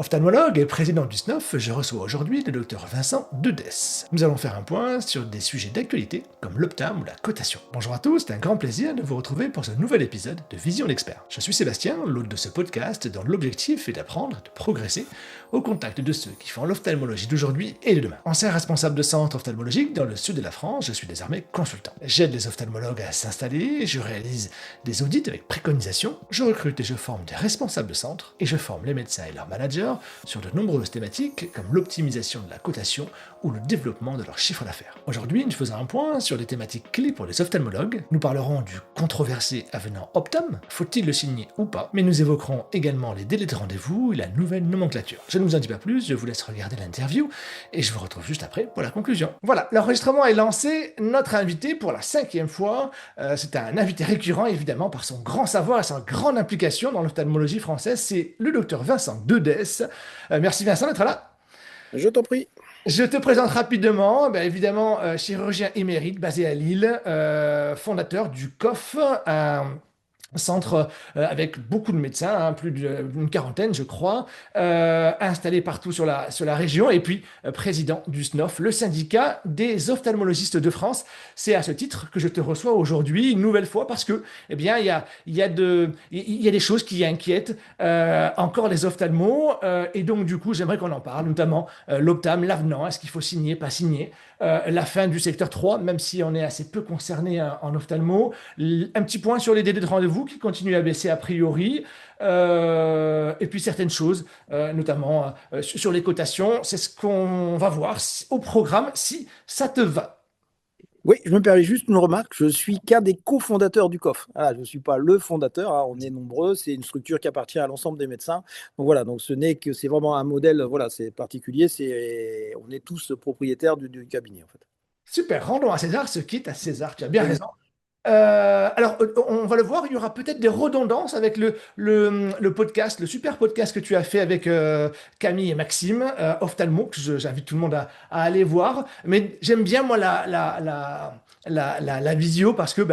Ophtalmologue et président du SNOF, je reçois aujourd'hui le docteur Vincent Dedesse. Nous allons faire un point sur des sujets d'actualité comme l'optam ou la cotation. Bonjour à tous, c'est un grand plaisir de vous retrouver pour ce nouvel épisode de Vision d'Expert. Je suis Sébastien, l'hôte de ce podcast dont l'objectif est d'apprendre, de progresser au contact de ceux qui font l'ophtalmologie d'aujourd'hui et de demain. Ancien responsable de centre ophtalmologique dans le sud de la France, je suis désormais consultant. J'aide les ophtalmologues à s'installer, je réalise des audits avec préconisation, je recrute et je forme des responsables de centre et je forme les médecins et leurs managers sur de nombreuses thématiques comme l'optimisation de la cotation ou le développement de leur chiffre d'affaires. Aujourd'hui, nous faisons un point sur des thématiques clés pour les ophtalmologues. Nous parlerons du controversé avenant Optam, faut-il le signer ou pas, mais nous évoquerons également les délais de rendez-vous et la nouvelle nomenclature. Je ne vous en dis pas plus, je vous laisse regarder l'interview et je vous retrouve juste après pour la conclusion. Voilà, l'enregistrement est lancé. Notre invité pour la 5e fois, c'est un invité récurrent évidemment par son grand savoir et sa grande implication dans l'ophtalmologie française, c'est le docteur Vincent Dedesse. Merci Vincent d'être là. Je t'en prie. Je te présente rapidement, évidemment, chirurgien émérite basé à Lille, fondateur du COF, un centre avec beaucoup de médecins, plus d'une quarantaine je crois, installés partout sur la région, et puis président du SNOF, le syndicat des ophtalmologistes de France. C'est à ce titre que je te reçois aujourd'hui une nouvelle fois parce que, eh bien, il y a des choses qui inquiètent encore les ophtalmos, et donc du coup j'aimerais qu'on en parle, notamment l'optam, l'avenant, est-ce qu'il faut signer, pas signer, la fin du secteur 3, même si on est assez peu concerné en ophtalmo, un petit point sur les délais de rendez-vous qui continuent à baisser a priori, et puis certaines choses, notamment sur les cotations, c'est ce qu'on va voir au programme, si ça te va. Oui, je me permets juste une remarque. Je suis qu'un des cofondateurs du COF. Voilà, je ne suis pas le fondateur, hein, on est nombreux. C'est une structure qui appartient à l'ensemble des médecins. Donc voilà, donc c'est vraiment un modèle, voilà, c'est particulier. On est tous propriétaires du cabinet en fait. Super, rendons à César ce qui est à César, tu as bien Ex- raison. Alors, on va le voir, il y aura peut-être des redondances avec le podcast, le super podcast que tu as fait avec Camille et Maxime, Ophthalmo, que j'invite tout le monde à aller voir. Mais j'aime bien, moi, la visio parce que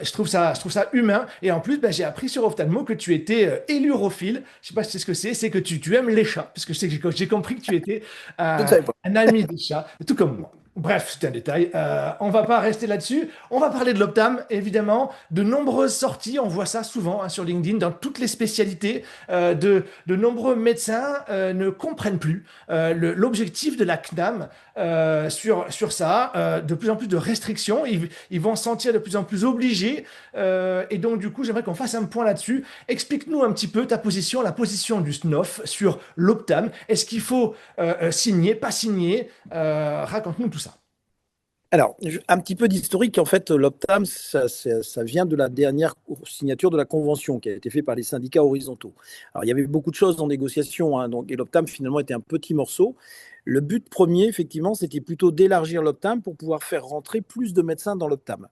je trouve ça humain. Et en plus, j'ai appris sur Ophthalmo que tu étais élurophile. Je sais pas si c'est ce que c'est que tu aimes les chats, parce que j'ai compris que tu étais Je ne savais pas. un ami des chats, tout comme moi. Bref, c'est un détail. On va pas rester là-dessus. On va parler de l'Optam, évidemment. De nombreuses sorties, on voit ça souvent sur LinkedIn, dans toutes les spécialités. De nombreux médecins ne comprennent plus l'objectif de la CNAM sur ça. De plus en plus de restrictions. Ils vont se sentir de plus en plus obligés. Et donc, du coup, j'aimerais qu'on fasse un point là-dessus. Explique-nous un petit peu ta position, la position du SNOF sur l'Optam. Est-ce qu'il faut signer, pas signer? Raconte-nous tout ça. Alors, un petit peu d'historique. En fait, l'Optam, ça vient de la dernière signature de la convention qui a été faite par les syndicats horizontaux. Alors, il y avait beaucoup de choses en négociation, hein, et l'Optam, finalement, était un petit morceau. Le but premier, effectivement, c'était plutôt d'élargir l'Optam pour pouvoir faire rentrer plus de médecins dans l'Optam.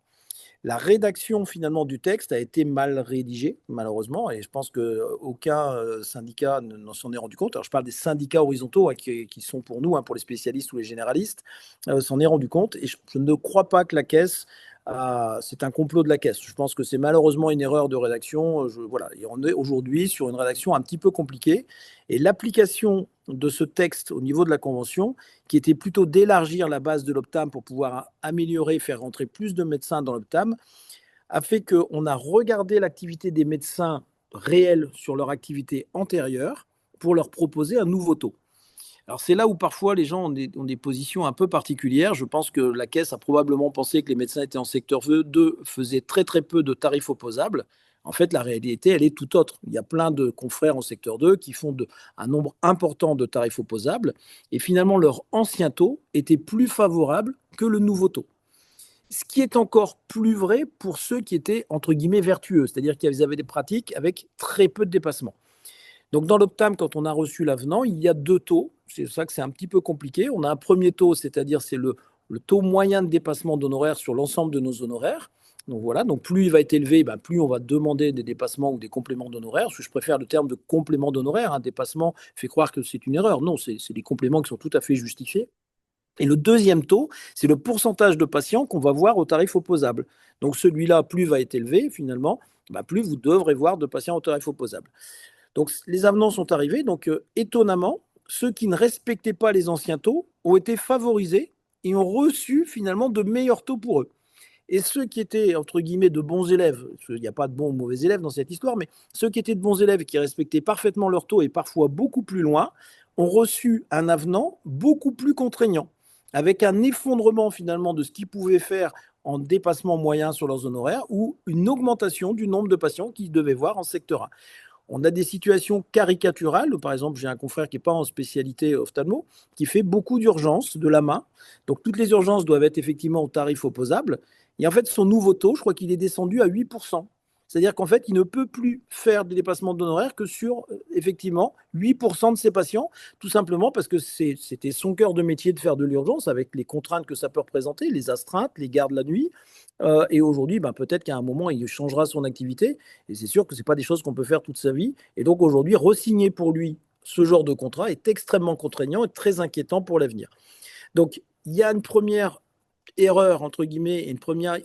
La rédaction finalement du texte a été mal rédigée, malheureusement, et je pense qu'aucun syndicat n'en s'en est rendu compte. Alors, je parle des syndicats horizontaux, hein, qui sont pour nous, hein, pour les spécialistes ou les généralistes, s'en est rendu compte. Et je ne crois pas que la Caisse, c'est un complot de la Caisse. Je pense que c'est malheureusement une erreur de rédaction. Voilà, et on est aujourd'hui sur une rédaction un petit peu compliquée. Et l'application de ce texte au niveau de la Convention, qui était plutôt d'élargir la base de l'Optam pour pouvoir améliorer, faire rentrer plus de médecins dans l'Optam, a fait qu'on a regardé l'activité des médecins réels sur leur activité antérieure pour leur proposer un nouveau taux. Alors c'est là où parfois les gens ont des positions un peu particulières. Je pense que la Caisse a probablement pensé que les médecins étaient en secteur 2, faisaient très très peu de tarifs opposables. En fait, la réalité, elle est tout autre. Il y a plein de confrères en secteur 2 qui font un nombre important de tarifs opposables. Et finalement, leur ancien taux était plus favorable que le nouveau taux. Ce qui est encore plus vrai pour ceux qui étaient, entre guillemets, vertueux, c'est-à-dire qu'ils avaient des pratiques avec très peu de dépassements. Donc, dans l'Optam, quand on a reçu l'avenant, il y a 2 taux. C'est ça que c'est un petit peu compliqué. On a un premier taux, c'est-à-dire c'est le taux moyen de dépassement d'honoraires sur l'ensemble de nos honoraires. Donc voilà, donc plus il va être élevé, plus on va demander des dépassements ou des compléments d'honoraires. Parce que je préfère le terme de complément d'honoraires. Un dépassement fait croire que c'est une erreur. Non, c'est des compléments qui sont tout à fait justifiés. Et le deuxième taux, c'est le pourcentage de patients qu'on va voir au tarif opposable. Donc celui-là, plus va être élevé finalement, plus vous devrez voir de patients au tarif opposable. Donc les avenants sont arrivés. Donc étonnamment, ceux qui ne respectaient pas les anciens taux ont été favorisés et ont reçu finalement de meilleurs taux pour eux. Et ceux qui étaient, entre guillemets, de bons élèves, il n'y a pas de bons ou mauvais élèves dans cette histoire, mais ceux qui étaient de bons élèves et qui respectaient parfaitement leur taux et parfois beaucoup plus loin, ont reçu un avenant beaucoup plus contraignant, avec un effondrement finalement de ce qu'ils pouvaient faire en dépassement moyen sur leurs honoraires ou une augmentation du nombre de patients qu'ils devaient voir en secteur 1. On a des situations caricaturales. Par exemple, j'ai un confrère qui n'est pas en spécialité ophtalmo, qui fait beaucoup d'urgences de la main. Donc, toutes les urgences doivent être effectivement au tarif opposable. Et en fait, son nouveau taux, je crois qu'il est descendu à 8%. C'est-à-dire qu'en fait, il ne peut plus faire des dépassements d'honoraires que sur, effectivement, 8% de ses patients, tout simplement parce que c'était son cœur de métier de faire de l'urgence, avec les contraintes que ça peut représenter, les astreintes, les gardes la nuit. Et aujourd'hui, ben, peut-être qu'à un moment, il changera son activité. Et c'est sûr que ce n'est pas des choses qu'on peut faire toute sa vie. Et donc aujourd'hui, re-signer pour lui ce genre de contrat est extrêmement contraignant et très inquiétant pour l'avenir. Donc, il y a une première erreur, entre guillemets, et une première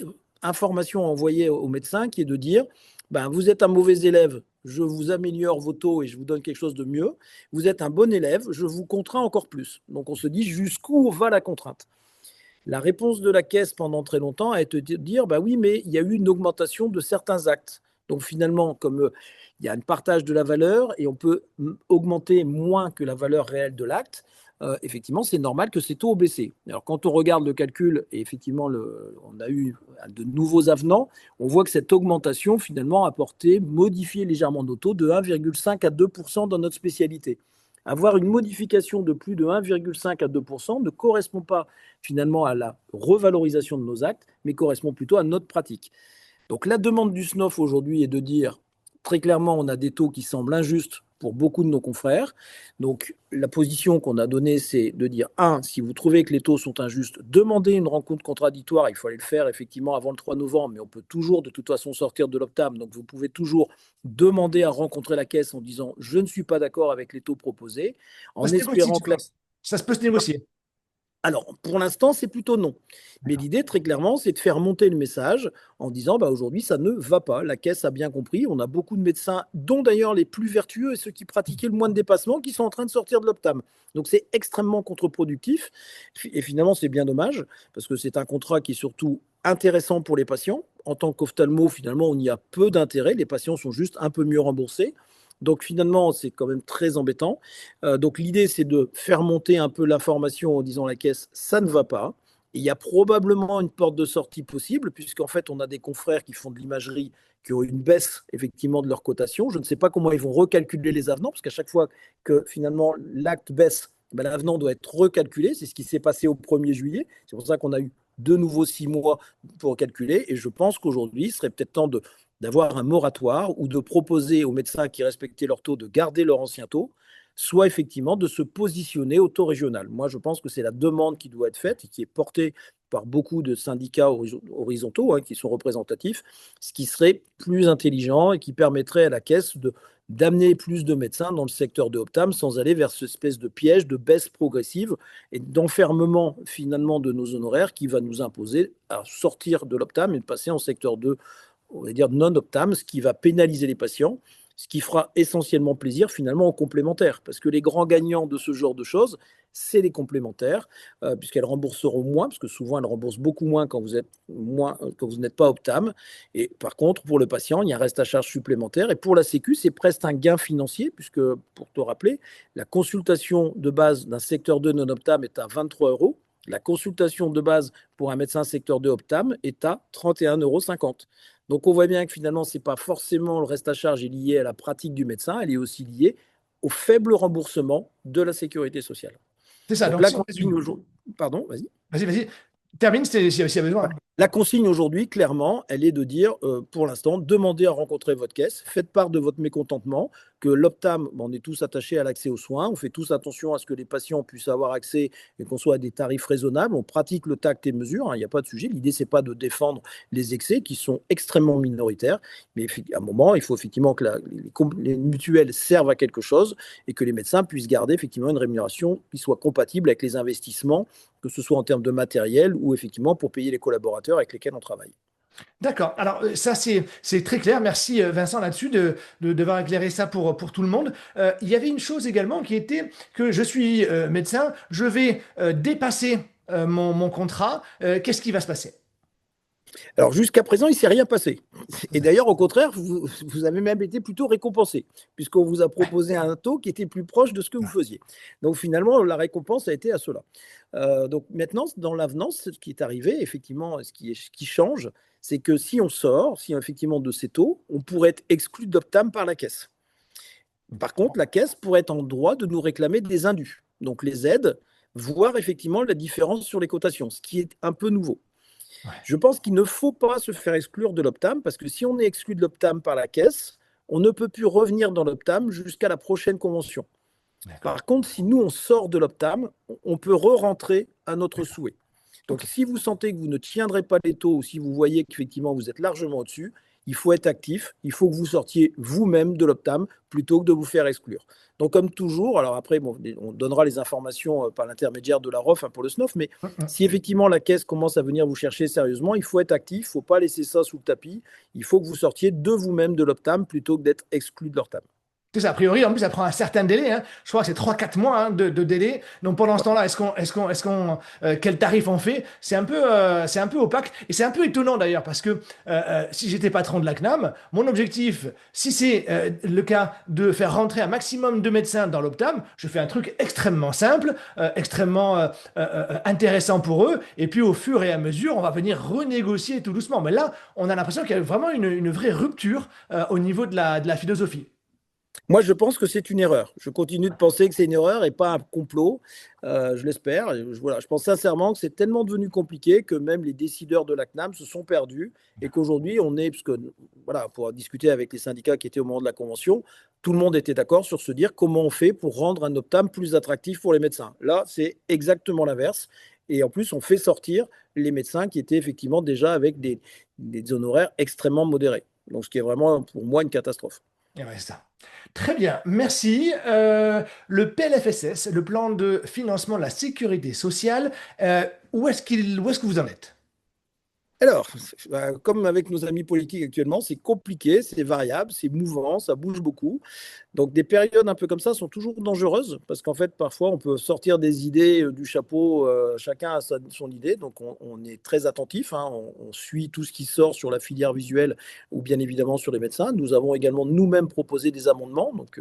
information envoyée au médecin qui est de dire, ben, vous êtes un mauvais élève, je vous améliore vos taux et je vous donne quelque chose de mieux. Vous êtes un bon élève, je vous contrains encore plus. Donc on se dit jusqu'où va la contrainte. La réponse de la caisse pendant très longtemps a été de dire, bah oui, mais il y a eu une augmentation de certains actes. Donc finalement, comme il y a un partage de la valeur et on peut augmenter moins que la valeur réelle de l'acte, effectivement, c'est normal que ces taux aient baissé. Alors quand on regarde le calcul, et effectivement, on a eu de nouveaux avenants, on voit que cette augmentation, finalement, a modifié légèrement nos taux de 1,5 à 2% dans notre spécialité. Avoir une modification de plus de 1,5 à 2% ne correspond pas finalement à la revalorisation de nos actes, mais correspond plutôt à notre pratique. Donc la demande du SNOF aujourd'hui est de dire, très clairement, on a des taux qui semblent injustes pour beaucoup de nos confrères. Donc la position qu'on a donnée, c'est de dire, si vous trouvez que les taux sont injustes, demandez une rencontre contradictoire. Il faut aller le faire effectivement avant le 3 novembre, mais on peut toujours de toute façon sortir de l'optam. Donc vous pouvez toujours demander à rencontrer la caisse en disant, je ne suis pas d'accord avec les taux proposés, en espérant que ça se peut se négocier. Alors, pour l'instant, c'est plutôt non. Mais l'idée, très clairement, c'est de faire monter le message en disant, bah, aujourd'hui, ça ne va pas. La caisse a bien compris. On a beaucoup de médecins, dont d'ailleurs les plus vertueux et ceux qui pratiquaient le moins de dépassement, qui sont en train de sortir de l'optam. Donc, c'est extrêmement contre-productif. Et finalement, c'est bien dommage, parce que c'est un contrat qui est surtout intéressant pour les patients. En tant qu'ophtalmo, finalement, on y a peu d'intérêt. Les patients sont juste un peu mieux remboursés. Donc finalement, c'est quand même très embêtant. Donc l'idée, c'est de faire monter un peu l'information en disant à la caisse, ça ne va pas. Et il y a probablement une porte de sortie possible, puisqu'en fait, on a des confrères qui font de l'imagerie, qui ont une baisse effectivement de leur cotation. Je ne sais pas comment ils vont recalculer les avenants, parce qu'à chaque fois que finalement l'acte baisse, ben, l'avenant doit être recalculé. C'est ce qui s'est passé au 1er juillet. C'est pour ça qu'on a eu de nouveau 6 mois pour calculer. Et je pense qu'aujourd'hui, il serait peut-être temps d'avoir un moratoire ou de proposer aux médecins qui respectaient leur taux de garder leur ancien taux, soit effectivement de se positionner au taux régional. Moi, je pense que c'est la demande qui doit être faite et qui est portée par beaucoup de syndicats horizontaux qui sont représentatifs, ce qui serait plus intelligent et qui permettrait à la caisse d'amener plus de médecins dans le secteur de Optam sans aller vers cette espèce de piège de baisse progressive et d'enfermement finalement de nos honoraires qui va nous imposer à sortir de l'Optam et de passer en secteur 2, on va dire non-optam, ce qui va pénaliser les patients, ce qui fera essentiellement plaisir finalement aux complémentaires. Parce que les grands gagnants de ce genre de choses, c'est les complémentaires, puisqu'elles rembourseront moins, parce que souvent elles remboursent beaucoup moins quand vous n'êtes pas optam. Et par contre, pour le patient, il y a un reste à charge supplémentaire. Et pour la Sécu, c'est presque un gain financier, puisque, pour te rappeler, la consultation de base d'un secteur 2 non-optam est à 23 euros. La consultation de base pour un médecin secteur 2 optam est à 31,50 €. Donc on voit bien que finalement, ce n'est pas forcément le reste à charge est lié à la pratique du médecin, elle est aussi liée au faible remboursement de la sécurité sociale. C'est ça, donc donc la si on consigne résume. aujourd'hui. Pardon, vas-y. Vas-y. Termine s'il y a besoin. La consigne aujourd'hui, clairement, elle est de dire, pour l'instant, demandez à rencontrer votre caisse, faites part de votre mécontentement, que l'Optam, on est tous attachés à l'accès aux soins, on fait tous attention à ce que les patients puissent avoir accès et qu'on soit à des tarifs raisonnables, on pratique le tact et mesure, il n'y a pas de sujet, l'idée c'est pas de défendre les excès qui sont extrêmement minoritaires, mais à un moment, il faut effectivement que les mutuelles servent à quelque chose et que les médecins puissent garder effectivement une rémunération qui soit compatible avec les investissements, que ce soit en termes de matériel ou effectivement pour payer les collaborateurs avec lesquels on travaille. D'accord. Alors, ça, c'est très clair. Merci, Vincent, là-dessus, d'avoir éclairé ça pour tout le monde. Il y avait une chose également qui était que je suis médecin, je vais dépasser mon contrat. Qu'est-ce qui va se passer? Alors jusqu'à présent, il ne s'est rien passé. Et d'ailleurs, au contraire, vous avez même été plutôt récompensé, puisqu'on vous a proposé un taux qui était plus proche de ce que vous faisiez. Donc finalement, la récompense a été à cela. Donc maintenant, dans l'avenant, ce qui est arrivé, effectivement, ce qui change, c'est que si on sort, si effectivement de ces taux, on pourrait être exclu d'Optam par la caisse. Par contre, la caisse pourrait être en droit de nous réclamer des indus, donc les aides, voire effectivement la différence sur les cotations, ce qui est un peu nouveau. Ouais, Je pense qu'il ne faut pas se faire exclure de l'Optam parce que si on est exclu de l'Optam par la caisse, on ne peut plus revenir dans l'Optam jusqu'à la prochaine convention. d'accord. Par contre, si nous, on sort de l'Optam, on peut re-rentrer à notre D'accord. souhait. Donc, Ok. si vous sentez que vous ne tiendrez pas les taux ou si vous voyez qu'effectivement vous êtes largement au-dessus, il faut être actif, il faut que vous sortiez vous-même de l'Optam plutôt que de vous faire exclure. Donc, comme toujours, alors après, bon, on donnera les informations par l'intermédiaire de la ROF pour le SNOF, mais si effectivement la caisse commence à venir vous chercher sérieusement, il faut être actif, il ne faut pas laisser ça sous le tapis, il faut que vous sortiez de vous-même de l'Optam plutôt que d'être exclu de l'Optam. C'est ça, a priori, en plus, ça prend un certain délai, hein. Je crois que c'est 3 4 mois, hein, de délai. Donc pendant ce temps-là, quel tarif on fait? C'est un peu opaque. Et c'est un peu étonnant d'ailleurs, parce que si j'étais patron de la CNAM, mon objectif, si c'est le cas de faire rentrer un maximum de médecins dans l'Optam, je fais un truc extrêmement simple, extrêmement intéressant pour eux. Et puis au fur et à mesure, on va venir renégocier tout doucement. Mais là, on a l'impression qu'il y a vraiment une vraie rupture au niveau de la philosophie. Moi, je pense que c'est une erreur. Je continue de penser que c'est une erreur et pas un complot. Je l'espère. Voilà, je pense sincèrement que c'est tellement devenu compliqué que même les décideurs de la CNAM se sont perdus et qu'aujourd'hui, on est, parce que voilà, pour discuter avec les syndicats qui étaient au moment de la convention, tout le monde était d'accord sur se dire comment on fait pour rendre un Optam plus attractif pour les médecins. Là, c'est exactement l'inverse. Et en plus, on fait sortir les médecins qui étaient effectivement déjà avec des honoraires extrêmement modérés. Donc, ce qui est vraiment pour moi une catastrophe. Et ouais, c'est ça. Très bien, merci. Le PLFSS, le plan de financement de la sécurité sociale, où est-ce que vous en êtes? Alors, comme avec nos amis politiques actuellement, c'est compliqué, c'est variable, c'est mouvant, ça bouge beaucoup. Donc, des périodes un peu comme ça sont toujours dangereuses parce qu'en fait, parfois, on peut sortir des idées du chapeau, chacun a son idée. Donc, on est très attentif, hein, on suit tout ce qui sort sur la filière visuelle ou bien évidemment sur les médecins. Nous avons également nous-mêmes proposé des amendements, donc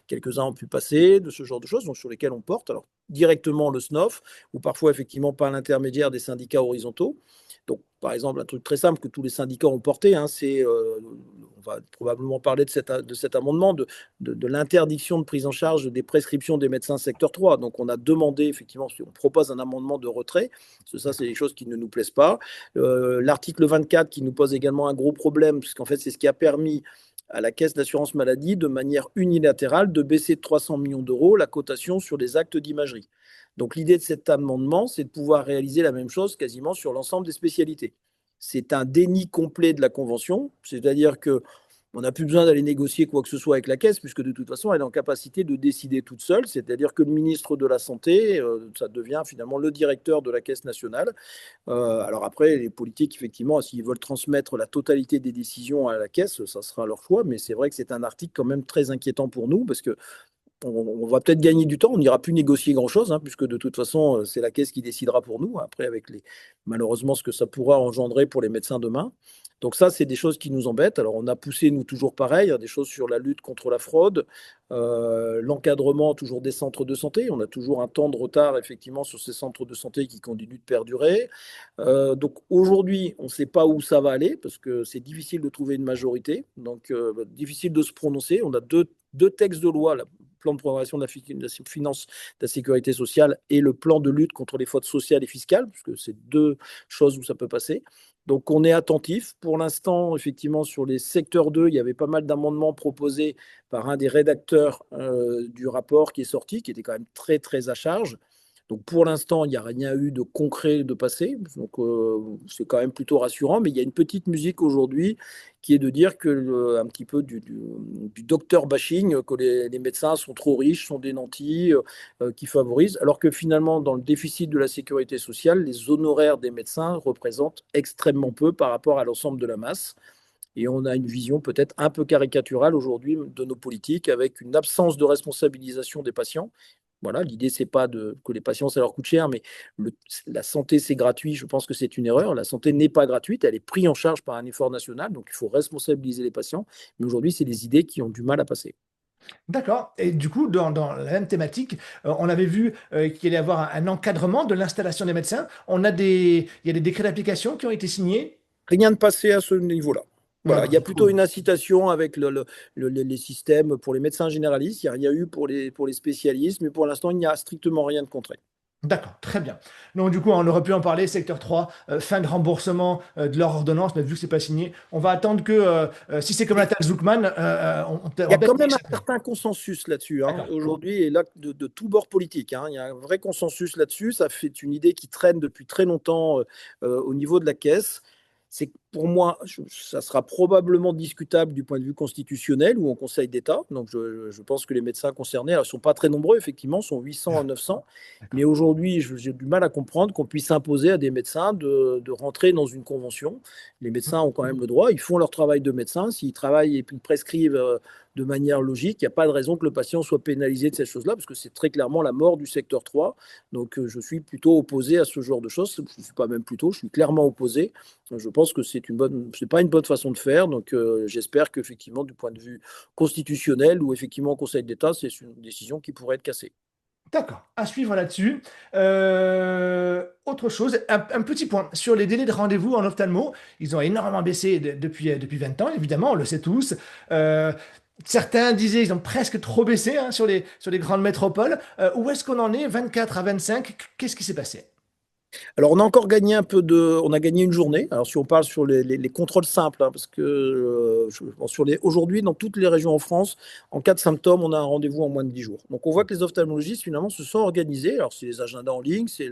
quelques-uns ont pu passer, de ce genre de choses, donc, sur lesquels on porte. Alors, directement le SNOF ou parfois effectivement par l'intermédiaire des syndicats horizontaux. Donc, par exemple, un truc très simple que tous les syndicats ont porté, hein, c'est, on va probablement parler de cet amendement, de l'interdiction de prise en charge des prescriptions des médecins secteur 3. Donc, on a demandé, effectivement, on propose un amendement de retrait, parce que ça, c'est des choses qui ne nous plaisent pas. L'article 24 qui nous pose également un gros problème, puisqu'en fait, c'est ce qui a permis à la Caisse d'assurance maladie, de manière unilatérale, de baisser de 300 millions d'euros la cotation sur les actes d'imagerie. Donc l'idée de cet amendement, c'est de pouvoir réaliser la même chose quasiment sur l'ensemble des spécialités. C'est un déni complet de la convention, c'est-à-dire que on n'a plus besoin d'aller négocier quoi que ce soit avec la Caisse, puisque de toute façon, elle est en capacité de décider toute seule, c'est-à-dire que le ministre de la Santé, ça devient finalement le directeur de la Caisse nationale. Alors après, les politiques, effectivement, s'ils veulent transmettre la totalité des décisions à la Caisse, ça sera leur choix, mais c'est vrai que c'est un article quand même très inquiétant pour nous, parce que on va peut-être gagner du temps, on n'ira plus négocier grand-chose, hein, puisque de toute façon, c'est la caisse qui décidera pour nous. Après, avec malheureusement ce que ça pourra engendrer pour les médecins demain. Donc ça, c'est des choses qui nous embêtent. Alors, on a poussé, nous, toujours pareil, hein, des choses sur la lutte contre la fraude, l'encadrement toujours des centres de santé. On a toujours un temps de retard, effectivement, sur ces centres de santé qui continuent de perdurer. Donc aujourd'hui, on ne sait pas où ça va aller, parce que c'est difficile de trouver une majorité, donc difficile de se prononcer. On a deux textes de loi, le plan de programmation de la finance de la sécurité sociale et le plan de lutte contre les fraudes sociales et fiscales, puisque c'est deux choses où ça peut passer. Donc on est attentif. Pour l'instant, effectivement, sur les secteurs 2, il y avait pas mal d'amendements proposés par un des rédacteurs du rapport qui est sorti, qui était quand même très, très à charge. Donc pour l'instant, il n'y a rien eu de concret de passé. Donc c'est quand même plutôt rassurant. Mais il y a une petite musique aujourd'hui qui est de dire que un petit peu du docteur bashing, que les médecins sont trop riches, sont des nantis, qui favorisent. Alors que finalement, dans le déficit de la sécurité sociale, les honoraires des médecins représentent extrêmement peu par rapport à l'ensemble de la masse. Et on a une vision peut-être un peu caricaturale aujourd'hui de nos politiques avec une absence de responsabilisation des patients. Voilà, l'idée, c'est pas que les patients, ça leur coûte cher, mais la santé, c'est gratuit. Je pense que c'est une erreur. La santé n'est pas gratuite, elle est prise en charge par un effort national, donc il faut responsabiliser les patients. Mais aujourd'hui, c'est des idées qui ont du mal à passer. D'accord. Et du coup, dans la même thématique, on avait vu qu'il allait y avoir un encadrement de l'installation des médecins. Il y a des décrets d'application qui ont été signés. Rien de passé à ce niveau-là. Ouais, Voilà, donc il y a du plutôt coup, une incitation avec les systèmes pour les médecins généralistes. Il n'y a rien eu pour les spécialistes, mais pour l'instant, il n'y a strictement rien de concret. d'accord, très bien. Donc du coup, on aurait pu en parler, secteur 3, fin de remboursement de leur ordonnance, mais vu que c'est pas signé, on va attendre que, si c'est comme la taxe Zuckman, on Il y va a peut-être quand y même un échapper. certain consensus là-dessus, hein, D'accord. aujourd'hui, et là, de tous bords politiques, hein. Il y a un vrai consensus là-dessus. Ça fait une idée qui traîne depuis très longtemps au niveau de la caisse. C'est que pour moi, ça sera probablement discutable du point de vue constitutionnel ou en Conseil d'État. Donc, je pense que les médecins concernés ne sont pas très nombreux, effectivement, sont 800 à 900. Mais D'accord. aujourd'hui, j'ai du mal à comprendre qu'on puisse imposer à des médecins de rentrer dans une convention. Les médecins ont quand même le droit, ils font leur travail de médecin. S'ils travaillent et puis ils prescrivent de manière logique, il n'y a pas de raison que le patient soit pénalisé de ces choses-là, parce que c'est très clairement la mort du secteur 3. Donc, je suis plutôt opposé à ce genre de choses. Je ne suis pas même plutôt, je suis clairement opposé. Je pense que c'est pas une bonne façon de faire. Donc, j'espère qu'effectivement, du point de vue constitutionnel ou effectivement au Conseil d'État, c'est une décision qui pourrait être cassée. D'accord, à suivre là-dessus. Autre chose, un petit point sur les délais de rendez-vous en ophtalmo. Ils ont énormément baissé depuis 20 ans, évidemment, on le sait tous. Euh, Certains disaient qu'ils ont presque trop baissé, hein, sur les grandes métropoles. Où est-ce qu'on en est? 24 à 25, qu'est-ce qui s'est passé? Alors, on a encore gagné on a gagné une journée. Alors, si on parle sur les contrôles simples, hein, parce que bon, aujourd'hui, dans toutes les régions en France, en cas de symptômes, on a un rendez-vous en moins de 10 jours. Donc, on voit que les ophtalmologistes, finalement, se sont organisés. Alors, c'est les agendas en ligne, c'est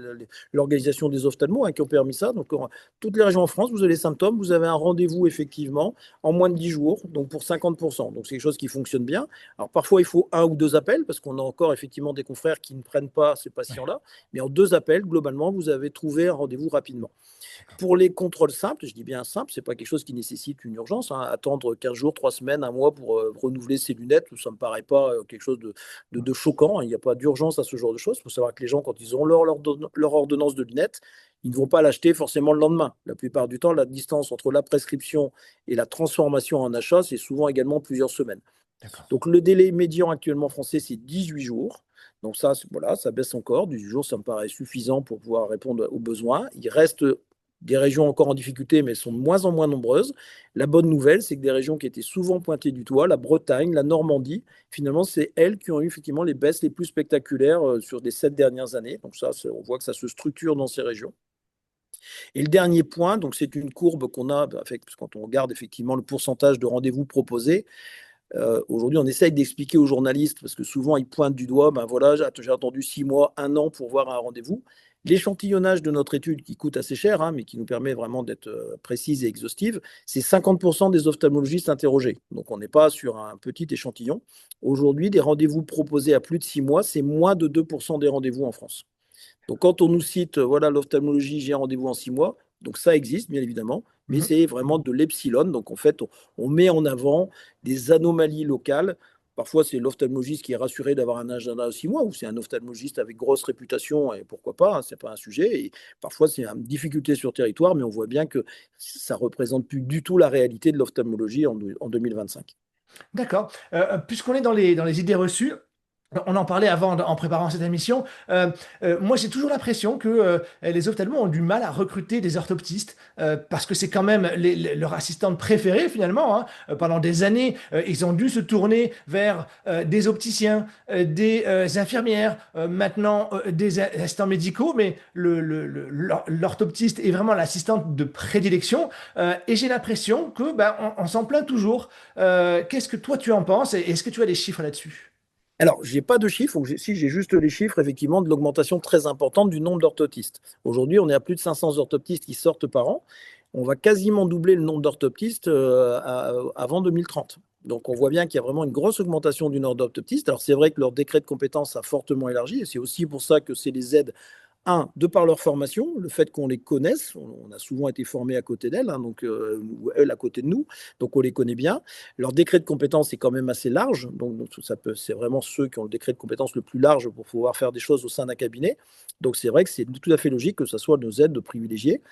l'organisation des ophtalmos, hein, qui ont permis ça. Donc, toutes les régions en France, vous avez les symptômes, vous avez un rendez-vous, effectivement, en moins de 10 jours, donc pour 50%. Donc, c'est quelque chose qui fonctionne bien. Alors, parfois, il faut un ou deux appels, parce qu'on a encore, effectivement, des confrères qui ne prennent pas ces Ouais, patients-là. Mais en deux appels, globalement, vous avez trouvé un rendez-vous rapidement. d'accord. Pour les contrôles simples, je dis bien simples, c'est pas quelque chose qui nécessite une urgence, hein. Attendre 15 jours, 3 semaines, un mois pour renouveler ses lunettes, ça me paraît pas quelque chose de choquant, hein. Il n'y a pas d'urgence à ce genre de choses. Il faut savoir que les gens, quand ils ont leur ordonnance de lunettes, ils ne vont pas l'acheter forcément le lendemain. La plupart du temps, la distance entre la prescription et la transformation en achat, c'est souvent également plusieurs semaines. D'accord. Donc le délai médian actuellement français, c'est 18 jours. Donc ça, voilà, ça baisse encore. 18 jours, ça me paraît suffisant pour pouvoir répondre aux besoins. Il reste des régions encore en difficulté, mais elles sont de moins en moins nombreuses. La bonne nouvelle, c'est que des régions qui étaient souvent pointées du doigt, la Bretagne, la Normandie, finalement, c'est elles qui ont eu effectivement les baisses les plus spectaculaires sur les 7 dernières années. Donc ça, on voit que ça se structure dans ces régions. Et le dernier point, donc c'est une courbe qu'on a, quand on regarde effectivement le pourcentage de rendez-vous proposés. Aujourd'hui, on essaye d'expliquer aux journalistes, parce que souvent ils pointent du doigt, ben voilà, j'ai attendu 6 mois, un an pour voir un rendez-vous. L'échantillonnage de notre étude, qui coûte assez cher, hein, mais qui nous permet vraiment d'être précise et exhaustive, c'est 50% des ophtalmologistes interrogés. Donc on n'est pas sur un petit échantillon. Aujourd'hui, des rendez-vous proposés à plus de 6 mois, c'est moins de 2% des rendez-vous en France. Donc, quand on nous cite, voilà, l'ophtalmologie, j'ai un rendez-vous en 6 mois, donc ça existe, bien évidemment, mais Mhm. c'est vraiment de l'epsilon. Donc, en fait, on met en avant des anomalies locales. Parfois, c'est l'ophtalmologiste qui est rassuré d'avoir un agenda de 6 mois, ou c'est un ophtalmologiste avec grosse réputation, et pourquoi pas, hein, c'est pas un sujet. Et parfois, c'est une difficulté sur territoire, mais on voit bien que ça représente plus du tout la réalité de l'ophtalmologie en 2025. D'accord. Puisqu'on est dans les idées reçues, on en parlait avant en préparant cette émission. Moi, j'ai toujours l'impression que les ophtalmos ont du mal à recruter des orthoptistes parce que c'est quand même leur assistante préférée finalement, hein. Pendant des années, ils ont dû se tourner vers des opticiens, des infirmières, maintenant des assistants médicaux, mais l'orthoptiste est vraiment l'assistante de prédilection. Et j'ai l'impression que on s'en plaint toujours. Qu'est-ce que toi tu en penses et est-ce que tu as des chiffres là-dessus? Alors, j'ai pas de chiffres, si j'ai juste les chiffres, effectivement, de l'augmentation très importante du nombre d'orthoptistes. Aujourd'hui, on est à plus de 500 orthoptistes qui sortent par an. On va quasiment doubler le nombre d'orthoptistes avant 2030. Donc, on voit bien qu'il y a vraiment une grosse augmentation du nombre d'orthoptistes. Alors, c'est vrai que leur décret de compétence a fortement élargi, et c'est aussi pour ça que c'est les aides de par leur formation, le fait qu'on les connaisse, on a souvent été formés à côté d'elles, hein, donc ou elles à côté de nous, donc on les connaît bien. Leur décret de compétence est quand même assez large, donc c'est vraiment ceux qui ont le décret de compétence le plus large pour pouvoir faire des choses au sein d'un cabinet. Donc c'est vrai que c'est tout à fait logique que ce soit nos aides privilégiées.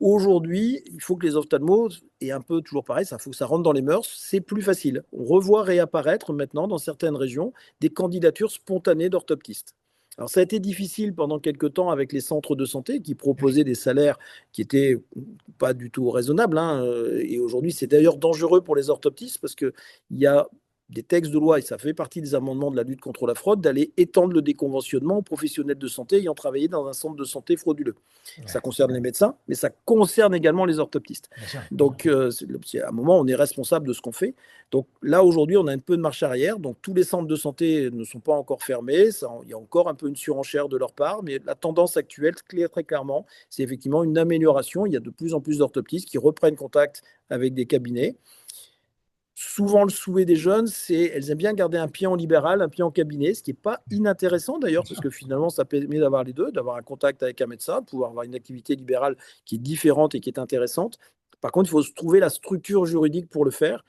Aujourd'hui, il faut que les ophtalmos, et un peu toujours pareil, ça faut que ça rentre dans les mœurs, c'est plus facile. On revoit réapparaître maintenant dans certaines régions des candidatures spontanées d'orthoptistes. Alors, ça a été difficile pendant quelques temps avec les centres de santé qui proposaient des salaires qui étaient pas du tout raisonnables, hein, et aujourd'hui, c'est d'ailleurs dangereux pour les orthoptistes parce qu'il y a des textes de loi, et ça fait partie des amendements de la lutte contre la fraude, d'aller étendre le déconventionnement aux professionnels de santé ayant travaillé dans un centre de santé frauduleux. Ça Ouais, concerne les médecins, mais ça concerne également les orthoptistes. bien sûr. Donc, à un moment, on est responsable de ce qu'on fait. Donc là, aujourd'hui, on a un peu de marche arrière. Donc, tous les centres de santé ne sont pas encore fermés. Il y a encore un peu une surenchère de leur part. Mais la tendance actuelle, très clairement, c'est effectivement une amélioration. Il y a de plus en plus d'orthoptistes qui reprennent contact avec des cabinets. Souvent, le souhait des jeunes, c'est elles aiment bien garder un pied en libéral, un pied en cabinet, ce qui n'est pas inintéressant d'ailleurs, Bien parce sûr. que finalement, ça permet d'avoir les deux, d'avoir un contact avec un médecin, de pouvoir avoir une activité libérale qui est différente et qui est intéressante. Par contre, il faut se trouver la structure juridique pour le faire.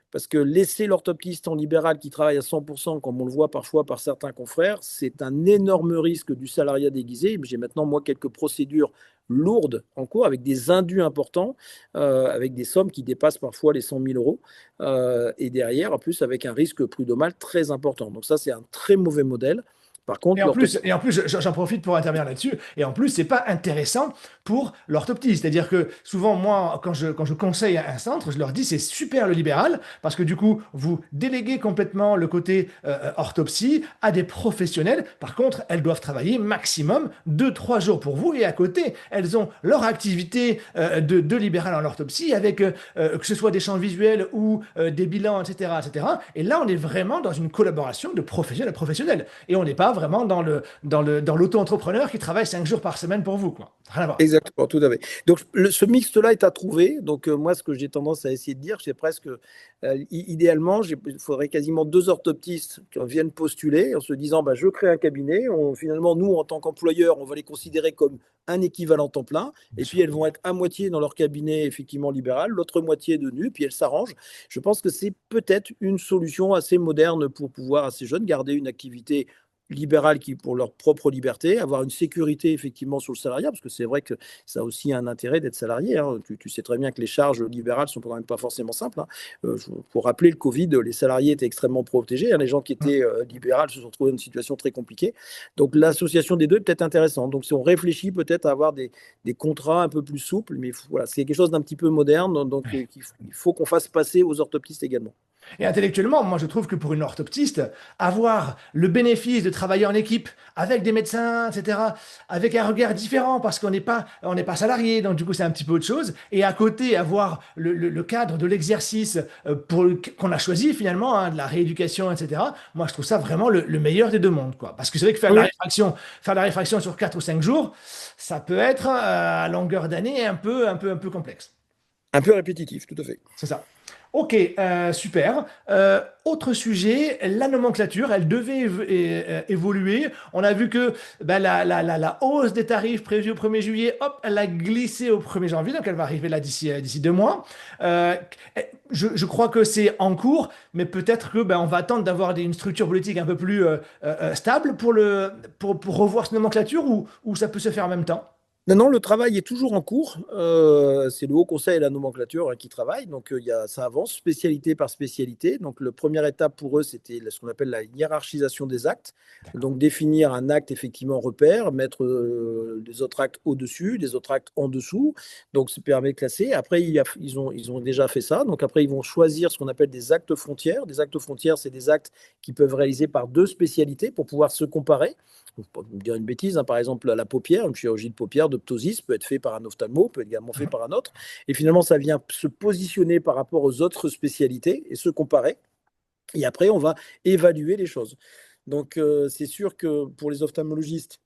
Parce que laisser l'orthoptiste en libéral qui travaille à 100%, comme on le voit parfois par certains confrères, c'est un énorme risque du salariat déguisé. J'ai maintenant, moi, quelques procédures lourdes en cours avec des indus importants, avec des sommes qui dépassent parfois les 100 000 euros. Et derrière, en plus, avec un risque prud'homal très important. Donc ça, c'est un très mauvais modèle. Par contre, l'orthoptiste. Et en plus, j'en profite pour intervenir là-dessus. Et en plus, c'est pas intéressant pour l'orthoptiste. C'est-à-dire que souvent, moi, quand je conseille un centre, je leur dis c'est super le libéral parce que du coup, vous déléguez complètement le côté orthopsie à des professionnels. Par contre, elles doivent travailler maximum 2, 3 jours pour vous. Et à côté, elles ont leur activité de libéral en orthopsie avec que ce soit des champs visuels ou des bilans, etc., etc. Et là, on est vraiment dans une collaboration de professionnel à professionnel. Et on n'est pas vraiment dans l'auto-entrepreneur qui travaille 5 jours par semaine pour vous, quoi. Rien à voir. Exactement, tout à fait. Donc, ce mixte-là est à trouver. Donc, moi, ce que j'ai tendance à essayer de dire, c'est presque, idéalement, il faudrait quasiment 2 orthoptistes qui viennent postuler en se disant, bah, je crée un cabinet. Finalement, nous, en tant qu'employeur, on va les considérer comme un équivalent temps plein. Bien Et sûr. puis, elles vont être à moitié dans leur cabinet, effectivement, libéral, l'autre moitié de nu, puis elles s'arrangent. Je pense que c'est peut-être une solution assez moderne pour pouvoir, à ces jeunes, garder une activité libérales qui, pour leur propre liberté, avoir une sécurité effectivement sur le salariat, parce que c'est vrai que ça a aussi un intérêt d'être salarié, hein. Tu sais très bien que les charges libérales sont quand même pas forcément simples, hein. Pour rappeler, le Covid, les salariés étaient extrêmement protégés, hein. Les gens qui étaient libérales se sont retrouvés dans une situation très compliquée. Donc l'association des deux est peut-être intéressante. Donc si on réfléchit peut-être à avoir des contrats un peu plus souples, mais voilà, c'est quelque chose d'un petit peu moderne, donc il faut qu'on fasse passer aux orthoptistes également. Et intellectuellement, moi je trouve que pour une orthoptiste, avoir le bénéfice de travailler en équipe avec des médecins, etc., avec un regard différent, parce on n'est pas salarié, donc du coup c'est un petit peu autre chose, et à côté avoir le cadre de l'exercice qu'on a choisi finalement, hein, de la rééducation, etc., moi je trouve ça vraiment le meilleur des deux mondes, quoi. Parce que c'est vrai que Oui, faire de la réfraction sur 4 ou 5 jours, ça peut être à longueur d'année un peu complexe. un peu répétitif, tout à fait. C'est ça. Ok, super. Autre sujet, la nomenclature, elle devait évoluer. On a vu que ben, la hausse des tarifs prévue au 1er juillet, hop, elle a glissé au 1er janvier, donc elle va arriver là d'ici 2 mois. Euh, je crois que c'est en cours, mais peut-être que ben, on va attendre d'avoir une structure politique un peu plus stable pour revoir cette nomenclature ou ça peut se faire en même temps. Non, non, le travail est toujours en cours. C'est le Haut Conseil et la nomenclature, hein, qui travaillent. Donc, ça avance spécialité par spécialité. Donc, la première étape pour eux, c'était ce qu'on appelle la hiérarchisation des actes. Donc, définir un acte effectivement repère, mettre les autres actes au-dessus, les autres actes en dessous. Donc, ça permet de classer. Après, ils ont déjà fait ça. Donc, après, ils vont choisir ce qu'on appelle des actes frontières. Des actes frontières, c'est des actes qui peuvent réaliser par 2 spécialités pour pouvoir se comparer. Pour me dire une bêtise, hein, par exemple, la paupière, une chirurgie de paupière de ptosis peut être fait par un ophtalmo, peut être également fait par un autre. Et finalement, ça vient se positionner par rapport aux autres spécialités et se comparer. Et après, on va évaluer les choses. Donc, c'est sûr que pour les ophtalmologistes,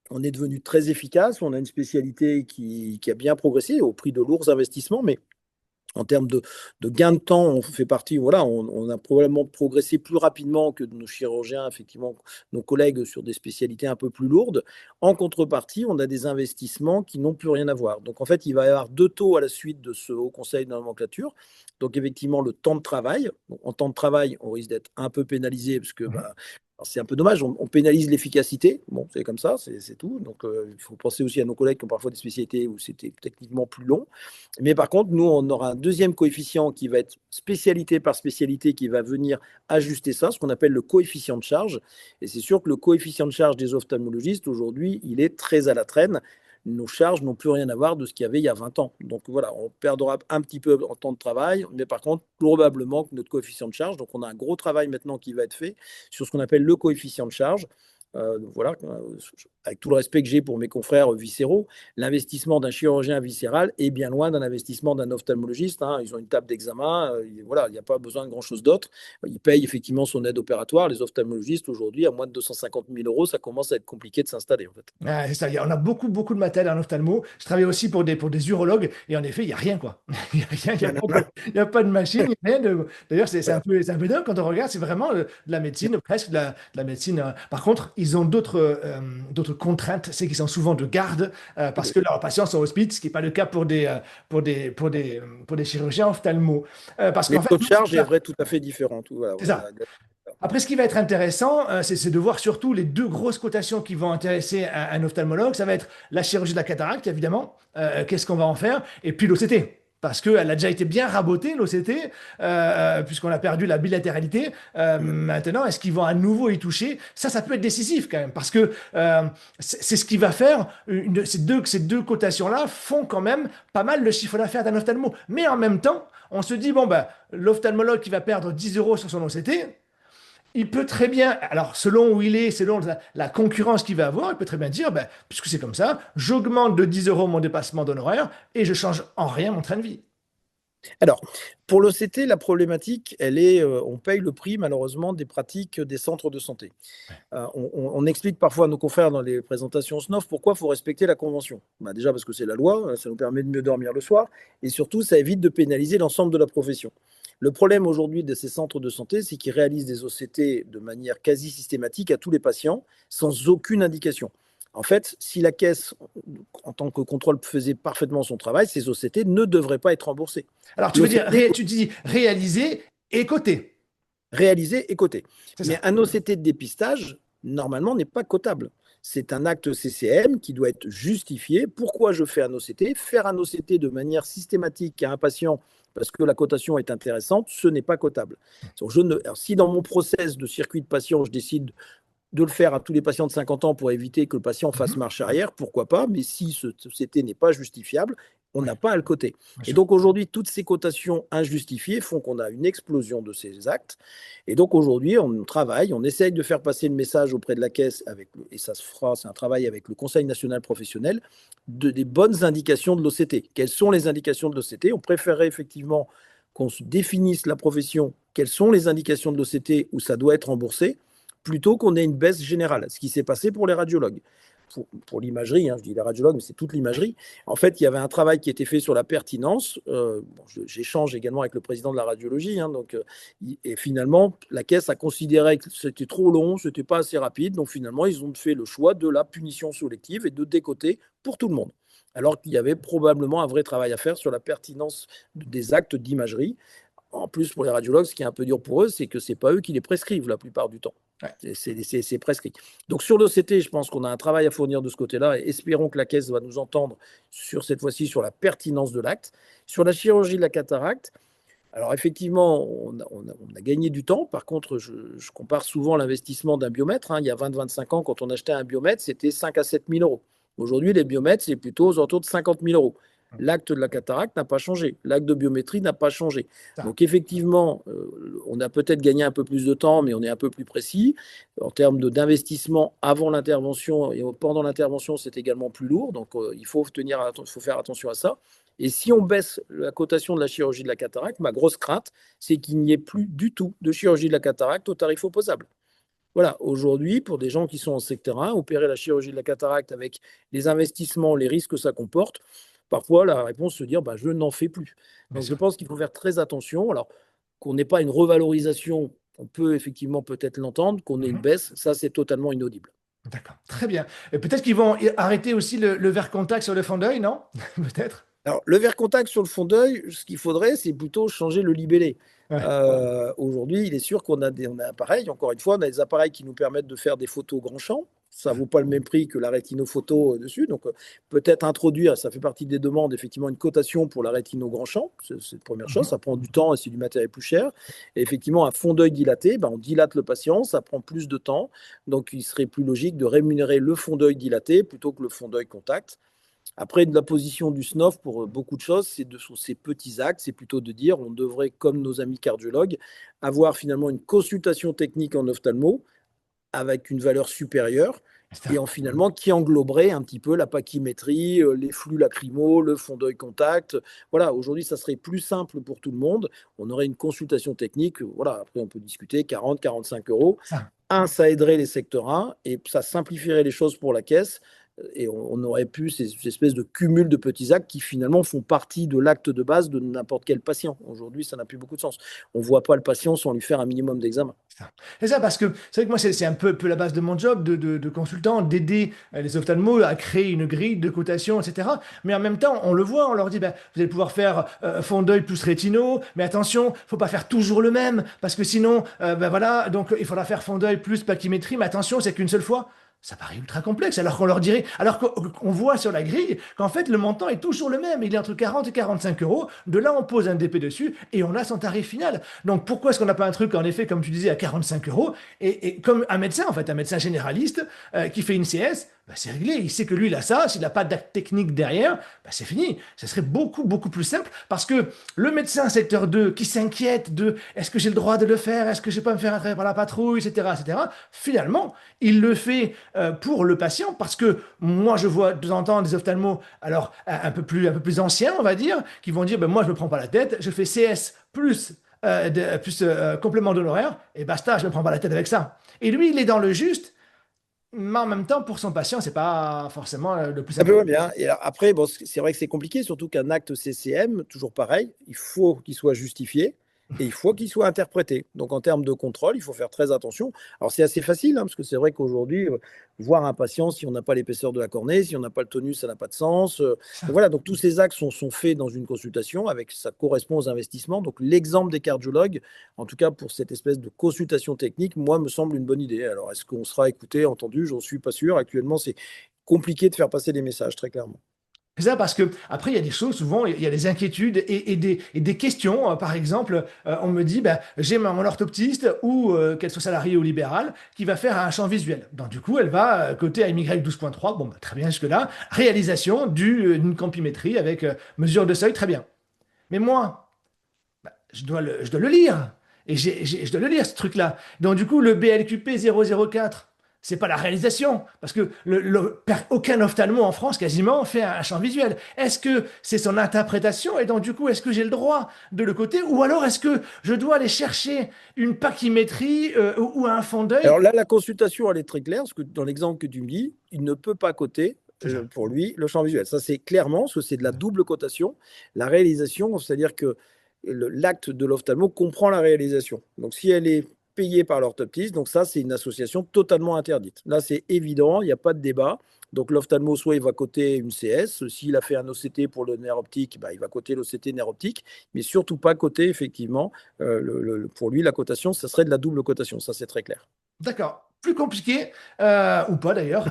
on est devenu très efficace. On a une spécialité qui a bien progressé au prix de lourds investissements, mais en termes de gain de temps, on fait partie, voilà, on a probablement progressé plus rapidement que nos chirurgiens, effectivement, nos collègues sur des spécialités un peu plus lourdes. En contrepartie, on a des investissements qui n'ont plus rien à voir. Donc, en fait, il va y avoir deux taux à la suite de ce haut conseil de nomenclature. Donc, effectivement, le temps de travail. Donc, en temps de travail, on risque d'être un peu pénalisé parce que Mhm. bah, alors, c'est un peu dommage, on pénalise l'efficacité. Bon, c'est comme ça, c'est tout. Donc, il faut penser aussi à nos collègues qui ont parfois des spécialités où c'était techniquement plus long. Mais par contre, nous, on aura un deuxième coefficient qui va être spécialité par spécialité, qui va venir ajuster ça, ce qu'on appelle le coefficient de charge. Et c'est sûr que le coefficient de charge des ophtalmologistes, aujourd'hui, il est très à la traîne. Nos charges n'ont plus rien à voir de ce qu'il y avait il y a 20 ans. Donc voilà, on perdra un petit peu en temps de travail, mais par contre, probablement que notre coefficient de charge, donc on a un gros travail maintenant qui va être fait sur ce qu'on appelle le coefficient de charge. Voilà, avec tout le respect que j'ai pour mes confrères viscéraux, l'investissement d'un chirurgien viscéral est bien loin d'un investissement d'un ophtalmologiste, hein. Ils ont une table d'examen, voilà, il n'y a pas besoin de grand-chose d'autre. Il paye effectivement son aide opératoire. Les ophtalmologistes, aujourd'hui, à moins de 250 000 euros, ça commence à être compliqué de s'installer, en fait. Ouais, c'est ça. On a beaucoup, beaucoup de matériel en ophtalmo. Je travaille aussi pour des urologues et en effet, il n'y a rien, quoi. Il n'y a rien, il y a pas de machine, il y a rien de. D'ailleurs, Voilà. c'est un peu dingue quand on regarde. C'est vraiment de la médecine, presque de la médecine. Par contre, ils ont d'autres contraintes. C'est qu'ils sont souvent de garde parce que leurs patients sont au hospice, ce qui n'est pas le cas pour des chirurgiens ophtalmo. Parce Mais qu'en le fait, taux de nous, charge est vrai tout à fait différent. Voilà, c'est ça. Après, ce qui va être intéressant, c'est de voir surtout les deux grosses cotations qui vont intéresser un ophtalmologue. Ça va être la chirurgie de la cataracte, évidemment. Qu'est-ce qu'on va en faire? Et puis l'OCT. Parce qu'elle a déjà été bien rabotée, l'OCT, puisqu'on a perdu la bilatéralité. Maintenant, est-ce qu'ils vont à nouveau y toucher? Ça peut être décisif quand même, parce que c'est ce qui va faire, ces deux cotations-là font quand même pas mal le chiffre d'affaires d'un ophtalmo. Mais en même temps, on se dit, bon, ben, l'ophtalmologue qui va perdre 10 euros sur son OCT, il peut très bien, alors selon où il est, selon la concurrence qu'il va avoir, il peut très bien dire, ben, puisque c'est comme ça, j'augmente de 10 euros mon dépassement d'honoraires et je change en rien mon train de vie. Alors, pour l'OCT, la problématique, elle est, on paye le prix malheureusement des pratiques des centres de santé. On explique parfois à nos confrères dans les présentations SNOF pourquoi il faut respecter la convention. Bah, déjà parce que c'est la loi, ça nous permet de mieux dormir le soir, et surtout ça évite de pénaliser l'ensemble de la profession. Le problème aujourd'hui de ces centres de santé, c'est qu'ils réalisent des OCT de manière quasi systématique à tous les patients, sans aucune indication. En fait, si la caisse, en tant que contrôle, faisait parfaitement son travail, ces OCT ne devraient pas être remboursés. Alors tu veux dire, L'OCT tu dis réaliser et coter, réalisé et coté. c'est Mais ça. un OCT de dépistage, normalement, n'est pas cotable. C'est un acte CCM qui doit être justifié. Pourquoi je fais un OCT? Faire un OCT de manière systématique à un patient parce que la cotation est intéressante, ce n'est pas cotable. Donc alors, si dans mon process de circuit de patient, je décide de le faire à tous les patients de 50 ans pour éviter que le patient fasse Mhm. marche arrière, pourquoi pas, mais si ce CT n'est pas justifiable, on Oui, n'a pas à le coter. bien Et sûr. donc aujourd'hui, toutes ces cotations injustifiées font qu'on a une explosion de ces actes. Et donc aujourd'hui, on travaille, on essaye de faire passer le message auprès de la caisse, et ça se fera, c'est un travail avec le Conseil national professionnel, des bonnes indications de l'OCT. Quelles sont les indications de l'OCT? On préférerait effectivement qu'on se définisse la profession, quelles sont les indications de l'OCT où ça doit être remboursé, plutôt qu'on ait une baisse générale. Ce qui s'est passé pour les radiologues. Pour l'imagerie, hein, je dis les radiologues, mais c'est toute l'imagerie. En fait, il y avait un travail qui était fait sur la pertinence. Bon, j'échange également avec le président de la radiologie. Hein, donc, et finalement, la caisse a considéré que c'était trop long, c'était pas assez rapide. Donc finalement, ils ont fait le choix de la punition sélective et de décoter pour tout le monde. Alors qu'il y avait probablement un vrai travail à faire sur la pertinence des actes d'imagerie. En plus, pour les radiologues, ce qui est un peu dur pour eux, c'est que ce n'est pas eux qui les prescrivent la plupart du temps. Ouais. C'est prescrit. Donc sur l'OCT, je pense qu'on a un travail à fournir de ce côté-là et espérons que la caisse va nous entendre sur cette fois-ci sur la pertinence de l'acte. Sur la chirurgie de la cataracte, alors effectivement, on a gagné du temps. Par contre, je compare souvent l'investissement d'un biomètre, hein. Il y a 20-25 ans, quand on achetait un biomètre, c'était 5 à 7 000 euros. Aujourd'hui, les biomètres, c'est plutôt aux alentours de 50 000 euros. L'acte de la cataracte n'a pas changé. L'acte de biométrie n'a pas changé. Ça. Donc effectivement, on a peut-être gagné un peu plus de temps, mais on est un peu plus précis. En termes d'investissement avant l'intervention et pendant l'intervention, c'est également plus lourd. Donc il faut faire attention à ça. Et si on baisse la cotation de la chirurgie de la cataracte, ma grosse crainte, c'est qu'il n'y ait plus du tout de chirurgie de la cataracte au tarif opposable. Voilà, aujourd'hui, pour des gens qui sont en secteur 1, opérer la chirurgie de la cataracte avec les investissements, les risques que ça comporte, parfois la réponse se dire bah, je n'en fais plus. Bien Donc je sûr. pense qu'il faut faire très attention. Alors qu'on n'ait pas une revalorisation, on peut effectivement peut-être l'entendre, qu'on ait une Mhm. baisse, ça c'est totalement inaudible. D'accord, très bien. Et peut-être qu'ils vont arrêter aussi le verre contact sur le fond d'œil, non? Peut-être. Alors, le verre contact sur le fond d'œil, ce qu'il faudrait, c'est plutôt changer le libellé. Ouais. Aujourd'hui, il est sûr qu'on a on a appareils, encore une fois, on a des appareils qui nous permettent de faire des photos grand champ. Ça ne vaut pas le même prix que la rétinophoto dessus. Donc, peut-être introduire, ça fait partie des demandes, effectivement, une cotation pour la rétino grand champ. C'est la première chose. Mhm. Ça prend du temps et c'est du matériel plus cher. Et effectivement, un fond d'œil dilaté, ben, on dilate le patient, ça prend plus de temps. Donc, il serait plus logique de rémunérer le fond d'œil dilaté plutôt que le fond d'œil contact. Après, de la position du SNOF pour beaucoup de choses, c'est de sur ces petits actes, c'est plutôt de dire on devrait, comme nos amis cardiologues, avoir finalement une consultation technique en ophtalmo avec une valeur supérieure C'est et ça. en finalement qui engloberait un petit peu la pachymétrie, les flux lacrymaux, le fond d'œil contact. Voilà, aujourd'hui, ça serait plus simple pour tout le monde. On aurait une consultation technique. Voilà, après, on peut discuter 40, 45 euros. Ça. Un, ça aiderait les secteurs 1 et ça simplifierait les choses pour la caisse. Et on aurait pu ces espèces de cumul de petits actes qui finalement font partie de l'acte de base de n'importe quel patient. Aujourd'hui, ça n'a plus beaucoup de sens. On ne voit pas le patient sans lui faire un minimum d'examen. C'est ça, parce que c'est vrai que moi, c'est un peu la base de mon job de consultant, d'aider les ophtalmos à créer une grille de cotation, etc. Mais en même temps, on le voit, on leur dit, ben, vous allez pouvoir faire fond d'œil plus rétino, mais attention, faut pas faire toujours le même, parce que sinon, ben voilà, donc il faudra faire fond d'œil plus pachymétrie, mais attention, c'est qu'une seule fois. Ça paraît ultra complexe, alors qu'on leur dirait, alors qu'on voit sur la grille qu'en fait le montant est toujours le même, il est entre 40 et 45 euros. De là, on pose un DP dessus et on a son tarif final. Donc pourquoi est-ce qu'on n'a pas un truc, en effet, comme tu disais, à 45 euros et comme un médecin, en fait, un médecin généraliste qui fait une CS, bah, c'est réglé. Il sait que lui, il a ça. S'il n'a pas d'acte technique derrière, bah, c'est fini. Ça serait beaucoup, beaucoup plus simple parce que le médecin secteur 2 qui s'inquiète de est-ce que j'ai le droit de le faire, est-ce que je vais pas me faire attraper par la patrouille, etc., etc., finalement, il le fait pour le patient parce que moi, je vois de temps en temps des ophtalmos, alors un peu plus anciens, on va dire, qui vont dire ben, moi, je ne me prends pas la tête, je fais CS plus complément d'honoraires, et basta, je ne me prends pas la tête avec ça. Et lui, il est dans le juste, mais en même temps, pour son patient, c'est pas forcément le plus Ça peut important. bien. Et après, bon, c'est vrai que c'est compliqué, surtout qu'un acte CCM, toujours pareil, il faut qu'il soit justifié et il faut qu'il soit interprété. Donc en termes de contrôle, il faut faire très attention. Alors c'est assez facile, hein, parce que c'est vrai qu'aujourd'hui, voir un patient, si on n'a pas l'épaisseur de la cornée, si on n'a pas le tonus, ça n'a pas de sens. Donc voilà, donc tous ces actes sont faits dans une consultation, avec ça correspond aux investissements. Donc l'exemple des cardiologues, en tout cas pour cette espèce de consultation technique, moi, me semble une bonne idée. Alors est-ce qu'on sera écouté, entendu? J'en suis pas sûr. Actuellement, c'est compliqué de faire passer des messages, très clairement. C'est ça parce que après il y a des choses souvent il y a des inquiétudes et des questions. Par exemple, on me dit ben, j'ai mon orthoptiste ou qu'elle soit salariée ou libérale qui va faire un champ visuel. Donc du coup elle va côté AMY 12.3, bon ben, très bien jusque là, réalisation d'une campimétrie avec mesure de seuil, très bien. Mais moi je dois le lire. Et je dois le lire, ce truc-là. Donc, du coup, le BLQP 004, c'est pas la réalisation. Parce que aucun ophtalmo en France, quasiment, fait un champ visuel. Est-ce que c'est son interprétation? Et donc, du coup, est-ce que j'ai le droit de le coter? Ou alors, est-ce que je dois aller chercher une pachymétrie ou un fond d'œil? Alors là, la consultation, elle est très claire, parce que dans l'exemple que tu me dis, il ne peut pas coter C'est ça. pour lui le champ visuel. Ça, c'est clairement, parce que c'est de la double cotation. La réalisation, c'est-à-dire que l'acte de l'ophtalmo comprend la réalisation. Donc si elle est payée par l'orthoptiste, donc ça, c'est une association totalement interdite. Là, c'est évident, il n'y a pas de débat. Donc l'ophtalmo, soit il va coter une CS, s'il a fait un OCT pour le nerf optique, bah, il va coter l'OCT nerf optique, mais surtout pas coter effectivement, pour lui, la cotation, ça serait de la double cotation, ça c'est très clair. D'accord. Plus compliqué, ou pas d'ailleurs.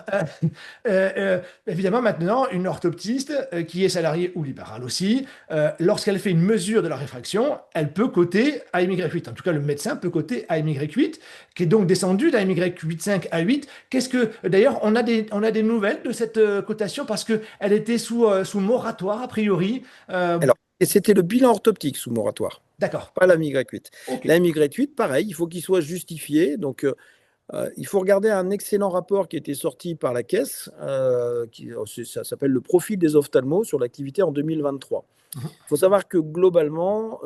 Évidemment, maintenant, une orthoptiste qui est salariée ou libérale aussi, lorsqu'elle fait une mesure de la réfraction, elle peut coter AMY8. En tout cas, le médecin peut coter AMY8, qui est donc descendu d'AMY8,5 à 8. Qu'est-ce que, d'ailleurs, on a des nouvelles de cette cotation parce qu'elle était sous moratoire, a priori. Alors, et c'était le bilan orthoptique sous moratoire, D'accord. pas la MY8. Ok. La MY8, pareil, il faut qu'il soit justifié. Donc, Il faut regarder un excellent rapport qui a été sorti par la Caisse, ça s'appelle le profil des ophtalmos sur l'activité en 2023. Mhm. Il faut savoir que globalement,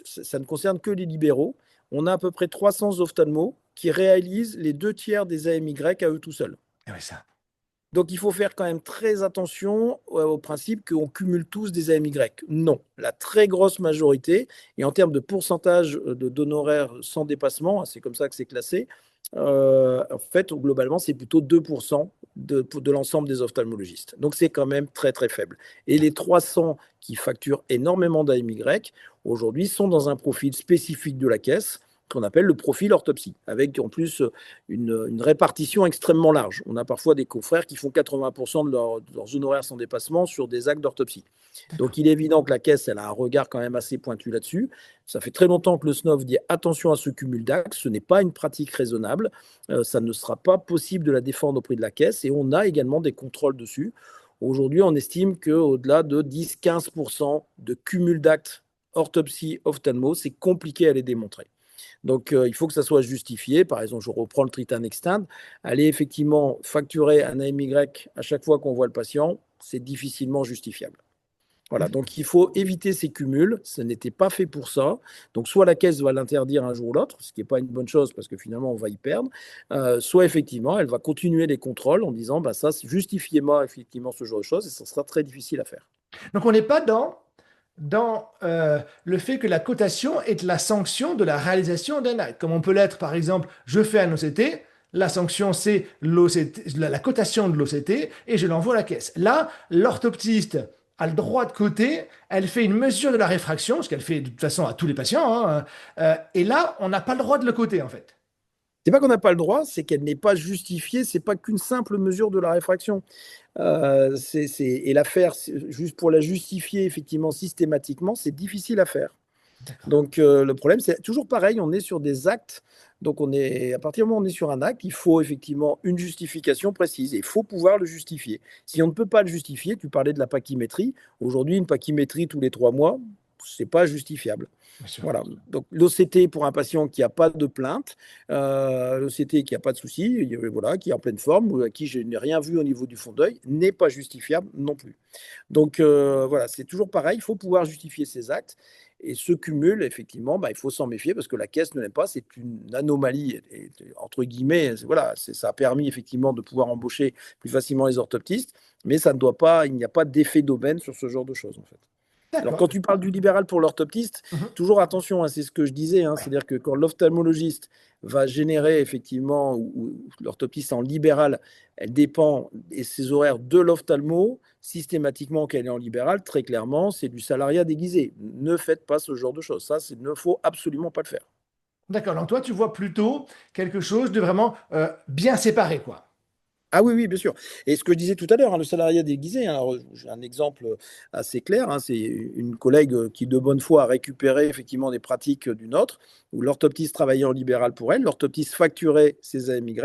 ça ne concerne que les libéraux. On a à peu près 300 ophtalmos qui réalisent les 2 tiers des AMY à eux tout seuls. Ah ouais, ça. Donc, il faut faire quand même très attention au principe qu'on cumule tous des AMY. Non, la très grosse majorité, et en termes de pourcentage d'honoraires sans dépassement, hein, c'est comme ça que c'est classé, en fait, globalement, c'est plutôt 2% de l'ensemble des ophtalmologistes. Donc, c'est quand même très, très faible. Et les 300 qui facturent énormément d'AMY, aujourd'hui, sont dans un profil spécifique de la caisse qu'on appelle le profil orthopsie, avec en plus une répartition extrêmement large. On a parfois des confrères qui font 80% de leurs honoraires sans dépassement sur des actes d'orthopsie. D'accord. Donc il est évident que la caisse, elle a un regard quand même assez pointu là-dessus. Ça fait très longtemps que le SNOF dit attention à ce cumul d'actes, ce n'est pas une pratique raisonnable, ça ne sera pas possible de la défendre auprès de la caisse et on a également des contrôles dessus. Aujourd'hui, on estime qu'au-delà de 10-15% de cumul d'actes orthopsie, ophtalmo, c'est compliqué à les démontrer. Donc, il faut que ça soit justifié. Par exemple, je reprends le Tritan Extend. Aller effectivement facturer un AMY à chaque fois qu'on voit le patient, c'est difficilement justifiable. Voilà, donc il faut éviter ces cumuls. Ce n'était pas fait pour ça. Donc, soit la caisse va l'interdire un jour ou l'autre, ce qui n'est pas une bonne chose parce que finalement, on va y perdre. Soit effectivement, elle va continuer les contrôles en disant bah, ça, justifiez-moi effectivement ce genre de choses et ça sera très difficile à faire. Donc on n'est pas dans le fait que la cotation est la sanction de la réalisation d'un acte. Comme on peut l'être, par exemple, je fais un OCT, la sanction c'est l'OCT, la cotation de l'OCT et je l'envoie à la caisse. Là, l'orthoptiste a le droit de coter, elle fait une mesure de la réfraction, ce qu'elle fait de toute façon à tous les patients, hein, et là, on n'a pas le droit de le coter en fait. C'est pas qu'on n'a pas le droit, c'est qu'elle n'est pas justifiée. C'est pas qu'une simple mesure de la réfraction. Et la faire juste pour la justifier effectivement systématiquement, c'est difficile à faire. D'accord. Donc le problème, c'est toujours pareil, on est sur des actes. Donc à partir du moment où on est sur un acte, il faut effectivement une justification précise et il faut pouvoir le justifier. Si on ne peut pas le justifier, tu parlais de la pachymétrie. Aujourd'hui, une pachymétrie tous les 3 mois, c'est pas justifiable. Bien sûr. Voilà. Donc l'OCT pour un patient qui n'a pas de plainte, l'OCT qui n'a pas de souci, voilà, qui est en pleine forme, ou à qui je n'ai rien vu au niveau du fond d'œil, n'est pas justifiable non plus. Donc voilà, c'est toujours pareil, il faut pouvoir justifier ses actes. Et ce cumul, effectivement, bah, il faut s'en méfier parce que la caisse ne l'aime pas, c'est une anomalie, entre guillemets. Voilà, ça a permis effectivement de pouvoir embaucher plus facilement les orthoptistes, mais ça ne doit pas, il n'y a pas d'effet d'aubaine sur ce genre de choses en fait. Alors, D'accord. quand tu parles du libéral pour l'orthoptiste, Mhm. toujours attention, hein, c'est ce que je disais, hein, Ouais. c'est-à-dire que quand l'ophtalmologiste va générer effectivement, ou l'orthoptiste en libéral, elle dépend, et ses horaires de l'ophtalmo, systématiquement qu'elle est en libéral, très clairement, c'est du salariat déguisé. Ne faites pas ce genre de choses. Ça, il ne faut absolument pas le faire. D'accord. Donc toi, tu vois plutôt quelque chose de vraiment bien séparé, quoi. Ah oui, oui, bien sûr. Et ce que je disais tout à l'heure, hein, le salariat déguisé, hein, alors, j'ai un exemple assez clair, hein, c'est une collègue qui de bonne foi a récupéré effectivement des pratiques d'une autre, où l'orthoptiste travaillait en libéral pour elle, l'orthoptiste facturait ses AMY,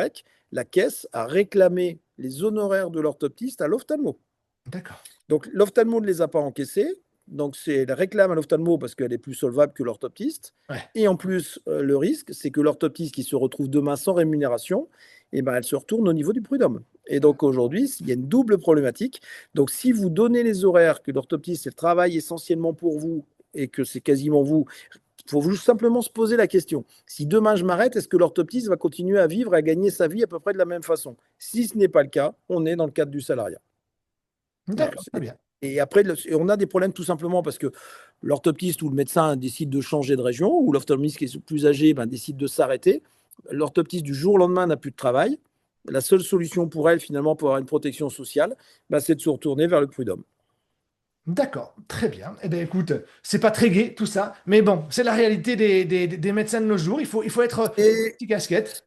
la caisse a réclamé les honoraires de l'orthoptiste à l'ophtalmo. D'accord. Donc l'ophtalmo ne les a pas encaissés, donc elle réclame à l'ophtalmo parce qu'elle est plus solvable que l'orthoptiste. Ouais. Et en plus, le risque, c'est que l'orthoptiste qui se retrouve demain sans rémunération, eh ben, elle se retourne au niveau du prud'homme. Et donc aujourd'hui, il y a une double problématique. Donc si vous donnez les horaires que l'orthoptiste elle travaille essentiellement pour vous et que c'est quasiment vous, il faut juste simplement se poser la question. Si demain je m'arrête, est-ce que l'orthoptiste va continuer à vivre, à gagner sa vie à peu près de la même façon? Si ce n'est pas le cas, on est dans le cadre du salariat. Voilà. D'accord. Très bien. Et après, on a des problèmes tout simplement parce que l'orthoptiste ou le médecin décide de changer de région, ou l'ophtalmologiste qui est plus âgé ben, décide de s'arrêter. L'orthoptiste du jour au lendemain n'a plus de travail. La seule solution pour elle, finalement, pour avoir une protection sociale, ben, c'est de se retourner vers le prud'homme. D'accord, très bien. Eh bien, écoute, c'est pas très gai tout ça, mais bon, c'est la réalité des médecins de nos jours. Il faut être Et petit casquette.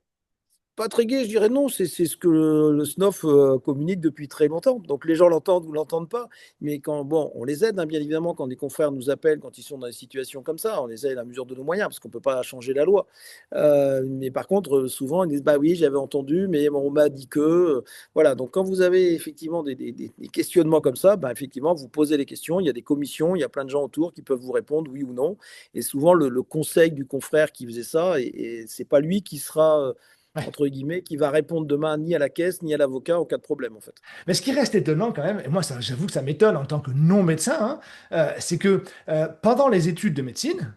pas très gai, je dirais non, c'est ce que le SNOF communique depuis très longtemps. Donc les gens l'entendent ou l'entendent pas, mais quand bon, on les aide, hein, bien évidemment, quand des confrères nous appellent, quand ils sont dans des situations comme ça, on les aide à mesure de nos moyens, parce qu'on peut pas changer la loi. Mais par contre, souvent, ils disent, bah oui, j'avais entendu, mais on m'a dit que. Voilà, donc quand vous avez effectivement des questionnements comme ça, bah, effectivement, vous posez les questions, il y a des commissions, il y a plein de gens autour qui peuvent vous répondre oui ou non. Et souvent, le conseil du confrère qui faisait ça, et c'est pas lui qui sera Ouais. entre guillemets, qui va répondre demain ni à la caisse, ni à l'avocat en cas de problème, en fait. Mais ce qui reste étonnant quand même, et moi ça, j'avoue que ça m'étonne en tant que non-médecin, hein, c'est que pendant les études de médecine,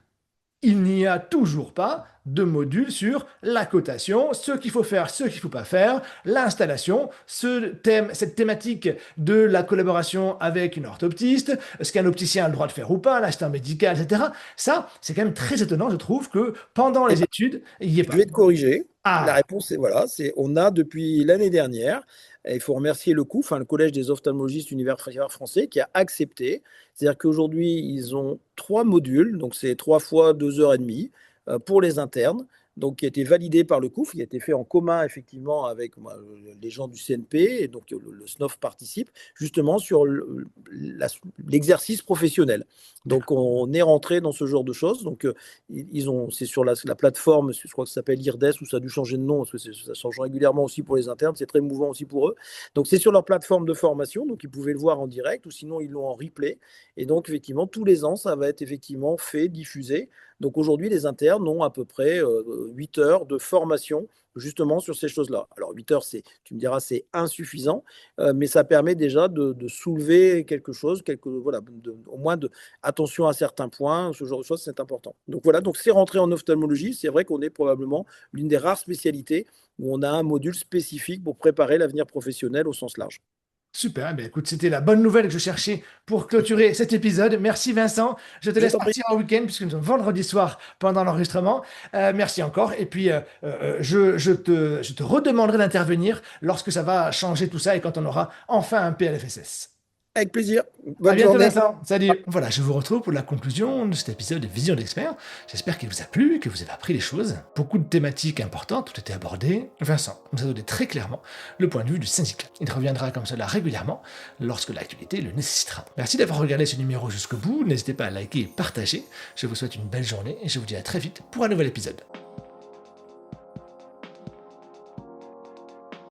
il n'y a toujours pas de module sur la cotation, ce qu'il faut faire, ce qu'il ne faut pas faire, l'installation, cette thématique de la collaboration avec une orthoptiste, ce qu'un opticien a le droit de faire ou pas, l'assistant médical, etc. Ça, c'est quand même très étonnant, je trouve, que pendant Eh les ben, études, il n'y ait je pas. vais te corriger. La Ah, réponse est voilà, c'est on a depuis l'année dernière, et il faut remercier le COUF, le Collège des ophtalmologistes universitaires français, qui a accepté. C'est-à-dire qu'aujourd'hui, ils ont 3 modules, donc c'est 3 fois 2 heures et demie pour les internes, donc qui a été validé par le COUF, qui a été fait en commun effectivement avec les gens du CNP, et donc le SNOF participe justement sur l'exercice professionnel. Donc d'accord. on est rentré dans ce genre de choses. Donc c'est sur la plateforme, je crois que ça s'appelle IRDES, ou ça a dû changer de nom, parce que ça change régulièrement aussi pour les internes, c'est très mouvant aussi pour eux. Donc c'est sur leur plateforme de formation, donc ils pouvaient le voir en direct, ou sinon ils l'ont en replay. Et donc effectivement, tous les ans, ça va être effectivement fait, diffusé. Donc aujourd'hui, les internes ont à peu près 8 heures de formation justement sur ces choses-là. Alors 8 heures, tu me diras, c'est insuffisant, mais ça permet déjà de soulever quelque chose, voilà, au moins attention à certains points, ce genre de choses, c'est important. Donc voilà, donc c'est rentré en ophtalmologie. C'est vrai qu'on est probablement l'une des rares spécialités où on a un module spécifique pour préparer l'avenir professionnel au sens large. Super, eh bien, écoute, c'était la bonne nouvelle que je cherchais pour clôturer cet épisode. Merci Vincent. Je te Je laisse t'en prie. partir en week-end puisque nous sommes vendredi soir pendant l'enregistrement. Merci encore. Et puis, je te redemanderai d'intervenir lorsque ça va changer tout ça et quand on aura enfin un PLFSS. Avec plaisir. À Bonne bientôt journée. Vincent. Salut. Voilà, je vous retrouve pour la conclusion de cet épisode de Vision d'expert. J'espère qu'il vous a plu, que vous avez appris des choses. Beaucoup de thématiques importantes ont été abordées. Vincent nous a donné très clairement le point de vue du syndicat. Il reviendra comme cela régulièrement lorsque l'actualité le nécessitera. Merci d'avoir regardé ce numéro jusqu'au bout. N'hésitez pas à liker et partager. Je vous souhaite une belle journée et je vous dis à très vite pour un nouvel épisode.